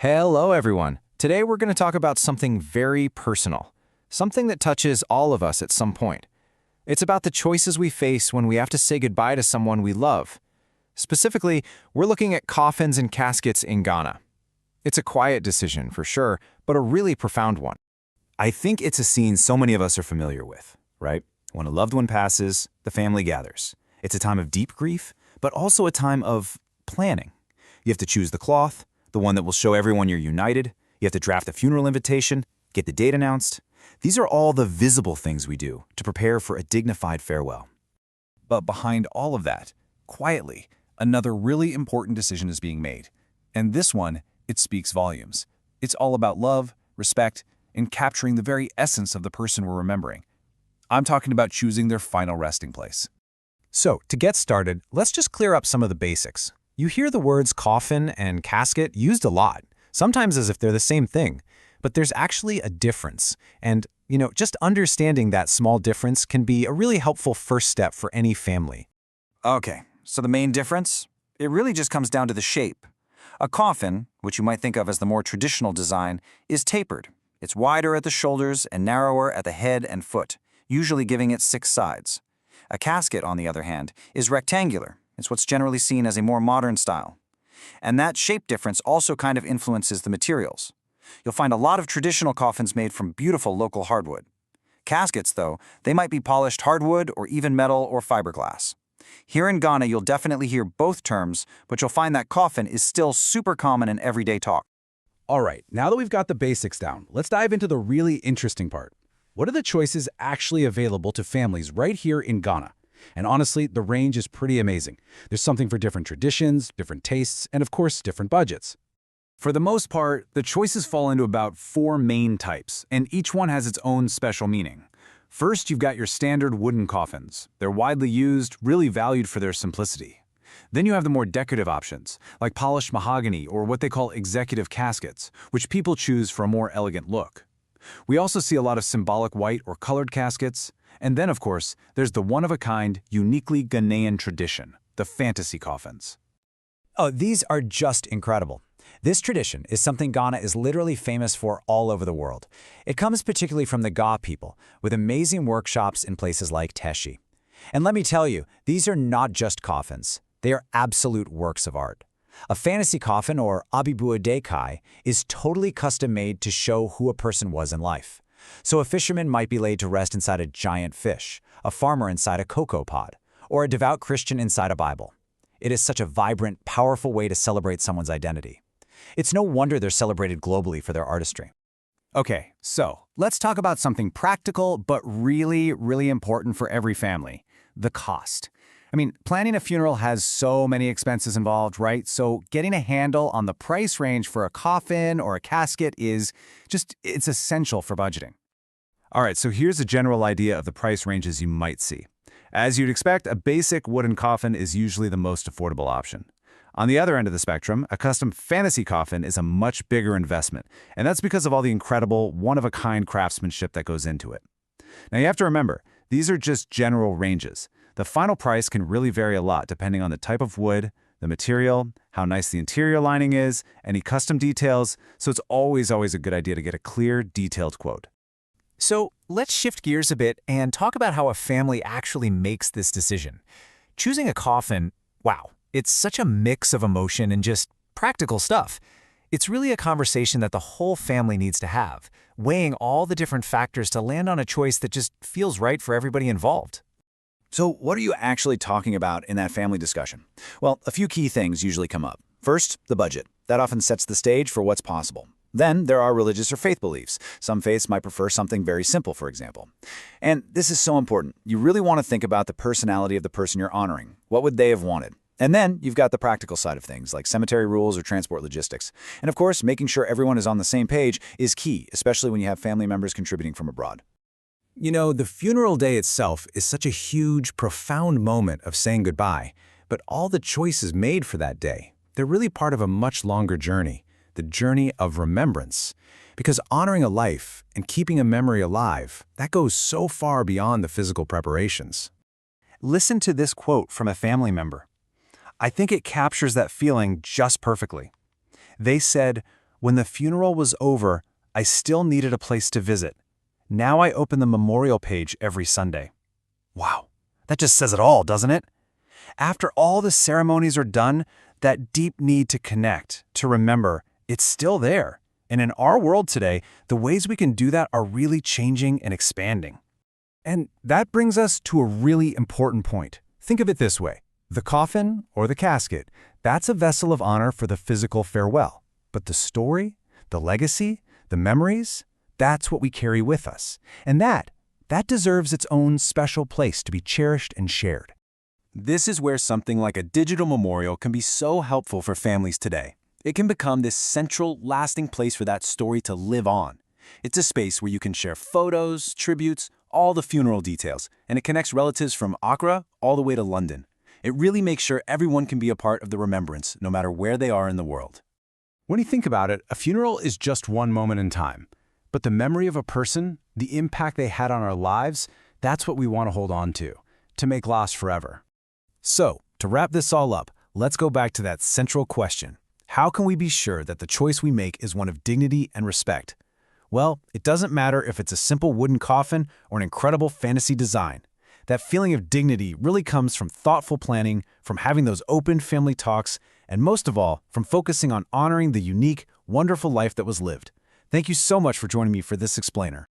Hello, everyone. Today we're going to talk about something very personal, something that touches all of us at some point. It's about the choices we face when we have to say goodbye to someone we love. Specifically, we're looking at coffins and caskets in Ghana. It's a quiet decision, for sure, but a really profound one. I think it's a scene so many of us are familiar with, right? When a loved one passes, the family gathers. It's a time of deep grief, but also a time of planning. You have to choose the cloth, the one that will show everyone you're united. You have to draft a funeral invitation, get the date announced. These are all the visible things we do to prepare for a dignified farewell. But behind all of that, quietly, another really important decision is being made. And this one, it speaks volumes. It's all about love, respect, and capturing the very essence of the person we're remembering. I'm talking about choosing their final resting place. So, to get started, let's just clear up some of the basics. You hear the words coffin and casket used a lot, sometimes as if they're the same thing. But there's actually a difference. And, just understanding that small difference can be a really helpful first step for any family. Okay, so the main difference? It really just comes down to the shape. A coffin, which you might think of as the more traditional design, is tapered. It's wider at the shoulders and narrower at the head and foot, usually giving it 6 sides. A casket, on the other hand, is rectangular. It's what's generally seen as a more modern style. And that shape difference also kind of influences the materials. You'll find a lot of traditional coffins made from beautiful local hardwood. Caskets, though, they might be polished hardwood or even metal or fiberglass. Here in Ghana, you'll definitely hear both terms, but you'll find that coffin is still super common in everyday talk. All right, now that we've got the basics down, let's dive into the really interesting part. What are the choices actually available to families right here in Ghana? And honestly, the range is pretty amazing. There's something for different traditions, different tastes, and of course, different budgets. For the most part, the choices fall into about 4 main types, and each one has its own special meaning. First, you've got your standard wooden coffins. They're widely used, really valued for their simplicity. Then you have the more decorative options, like polished mahogany or what they call executive caskets, which people choose for a more elegant look. We also see a lot of symbolic white or colored caskets. And then, of course, there's the one-of-a-kind, uniquely Ghanaian tradition, the fantasy coffins. Oh, these are just incredible. This tradition is something Ghana is literally famous for all over the world. It comes particularly from the Ga people, with amazing workshops in places like Teshi. And let me tell you, these are not just coffins. They are absolute works of art. A fantasy coffin, or abibuadekai, is totally custom-made to show who a person was in life. So a fisherman might be laid to rest inside a giant fish, a farmer inside a cocoa pod, or a devout Christian inside a Bible. It is such a vibrant, powerful way to celebrate someone's identity. It's no wonder they're celebrated globally for their artistry. Okay, so let's talk about something practical but really, really important for every family: the cost. Planning a funeral has so many expenses involved, right? So getting a handle on the price range for a coffin or a casket it's essential for budgeting. All right, so here's a general idea of the price ranges you might see. As you'd expect, a basic wooden coffin is usually the most affordable option. On the other end of the spectrum, a custom fantasy coffin is a much bigger investment, and that's because of all the incredible, one-of-a-kind craftsmanship that goes into it. Now you have to remember, these are just general ranges. The final price can really vary a lot depending on the type of wood, the material, how nice the interior lining is, any custom details, so it's always a good idea to get a clear, detailed quote. So let's shift gears a bit and talk about how a family actually makes this decision. Choosing a coffin, wow, it's such a mix of emotion and just practical stuff. It's really a conversation that the whole family needs to have, weighing all the different factors to land on a choice that just feels right for everybody involved. So what are you actually talking about in that family discussion? Well, a few key things usually come up. First, the budget. That often sets the stage for what's possible. Then there are religious or faith beliefs. Some faiths might prefer something very simple, for example. And this is so important. You really want to think about the personality of the person you're honoring. What would they have wanted? And then you've got the practical side of things, like cemetery rules or transport logistics. And of course, making sure everyone is on the same page is key, especially when you have family members contributing from abroad. The funeral day itself is such a huge, profound moment of saying goodbye, but all the choices made for that day, they're really part of a much longer journey, the journey of remembrance. Because honoring a life and keeping a memory alive, that goes so far beyond the physical preparations. Listen to this quote from a family member. I think it captures that feeling just perfectly. They said, When the funeral was over, I still needed a place to visit. Now I open the memorial page every Sunday. Wow, that just says it all, doesn't it? After all the ceremonies are done, that deep need to connect, to remember, it's still there. And in our world today, the ways we can do that are really changing and expanding. And that brings us to a really important point. Think of it this way. The coffin, or the casket, that's a vessel of honor for the physical farewell. But the story, the legacy, the memories, that's what we carry with us. And that deserves its own special place to be cherished and shared. This is where something like a digital memorial can be so helpful for families today. It can become this central, lasting place for that story to live on. It's a space where you can share photos, tributes, all the funeral details, and it connects relatives from Accra all the way to London. It really makes sure everyone can be a part of the remembrance, no matter where they are in the world. When you think about it, a funeral is just one moment in time. But the memory of a person, the impact they had on our lives, that's what we want to hold on to make last forever. So, to wrap this all up, let's go back to that central question. How can we be sure that the choice we make is one of dignity and respect? Well, it doesn't matter if it's a simple wooden coffin or an incredible fantasy design. That feeling of dignity really comes from thoughtful planning, from having those open family talks, and most of all, from focusing on honoring the unique, wonderful life that was lived. Thank you so much for joining me for this explainer.